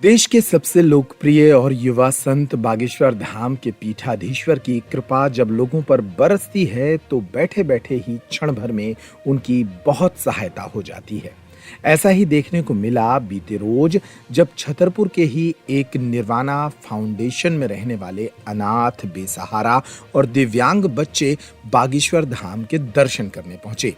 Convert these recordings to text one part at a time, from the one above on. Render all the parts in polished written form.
देश के सबसे लोकप्रिय और युवा संत बागेश्वर धाम के पीठाधीश्वर की कृपा जब लोगों पर बरसती है तो बैठे बैठे ही क्षण भर में उनकी बहुत सहायता हो जाती है। ऐसा ही देखने को मिला बीते रोज जब छतरपुर के ही एक निर्वाणा फाउंडेशन में रहने वाले अनाथ, बेसहारा और दिव्यांग बच्चे बागेश्वर धाम के दर्शन करने पहुंचे।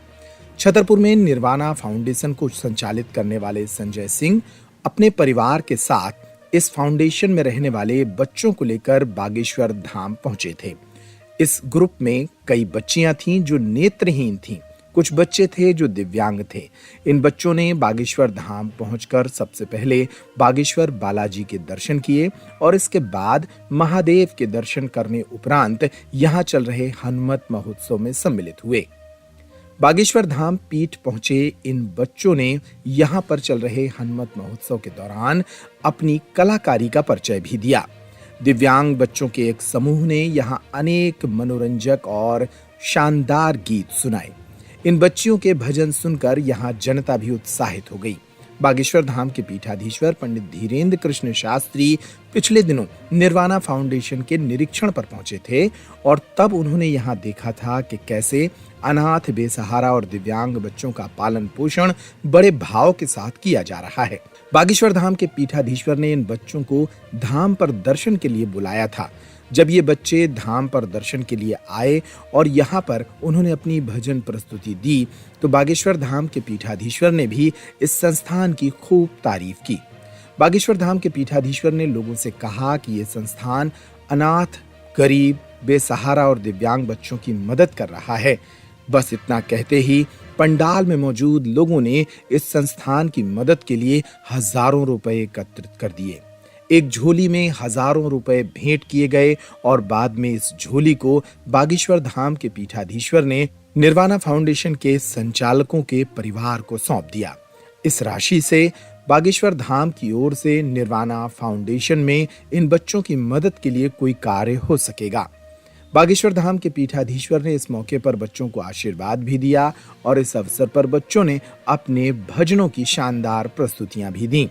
छतरपुर में निर्वाणा फाउंडेशन को संचालित करने वाले संजय सिंह अपने परिवार के साथ इस फाउंडेशन में रहने वाले बच्चों को लेकर बागेश्वर धाम पहुंचे थे। इस ग्रुप में कई बच्चियां थीं जो नेत्रहीन थीं, कुछ बच्चे थे जो दिव्यांग थे। इन बच्चों ने बागेश्वर धाम पहुंचकर सबसे पहले बागेश्वर बालाजी के दर्शन किए और इसके बाद महादेव के दर्शन करने उपरांत यहां चल रहे हनुमत महोत्सव में सम्मिलित हुए। बागेश्वर धाम पीठ पहुंचे इन बच्चों ने यहां पर चल रहे हनुमत महोत्सव के दौरान अपनी कलाकारी का परिचय भी दिया। दिव्यांग बच्चों के एक समूह ने यहां अनेक मनोरंजक और शानदार गीत सुनाए। इन बच्चियों के भजन सुनकर यहां जनता भी उत्साहित हो गई। बागेश्वर धाम के पीठाधीश्वर पंडित धीरेन्द्र कृष्ण शास्त्री पिछले दिनों निर्वाणा फाउंडेशन के निरीक्षण पर पहुंचे थे और तब उन्होंने यहां देखा था कि कैसे अनाथ, बेसहारा और दिव्यांग बच्चों का पालन पोषण बड़े भाव के साथ किया जा रहा है। बागेश्वर धाम के पीठाधीश्वर ने इन बच्चों को धाम पर दर्शन के लिए बुलाया था। जब ये बच्चे धाम पर दर्शन के लिए आए और यहाँ पर उन्होंने अपनी भजन प्रस्तुति दी तो बागेश्वर धाम के पीठाधीश्वर ने भी इस संस्थान की खूब तारीफ की। बागेश्वर धाम के पीठाधीश्वर ने लोगों से कहा कि ये संस्थान अनाथ, गरीब, बेसहारा और दिव्यांग बच्चों की मदद कर रहा है। बस इतना कहते ही पंडाल में मौजूद लोगों ने इस संस्थान की मदद के लिए हजारों रुपए एकत्रित कर दिए। एक झोली में हजारों रुपए भेंट किए गए और बाद में इस झोली को बागेश्वर धाम के पीठाधीश्वर ने निर्वाणा फाउंडेशन के संचालकों के परिवार को सौंप दिया। इस राशि से बागेश्वर धाम की ओर से निर्वाणा फाउंडेशन में इन बच्चों की मदद के लिए कोई कार्य हो सकेगा। बागेश्वर धाम के पीठाधीश्वर ने इस मौके पर बच्चों को आशीर्वाद भी दिया और इस अवसर पर बच्चों ने अपने भजनों की शानदार प्रस्तुतियां भी दी।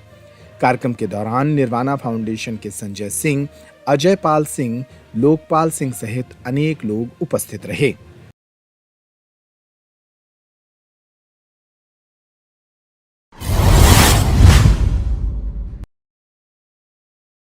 कार्यक्रम के दौरान निर्वाणा फाउंडेशन के संजय सिंह, अजय पाल सिंह, लोकपाल सिंह सहित अनेक लोग उपस्थित रहे।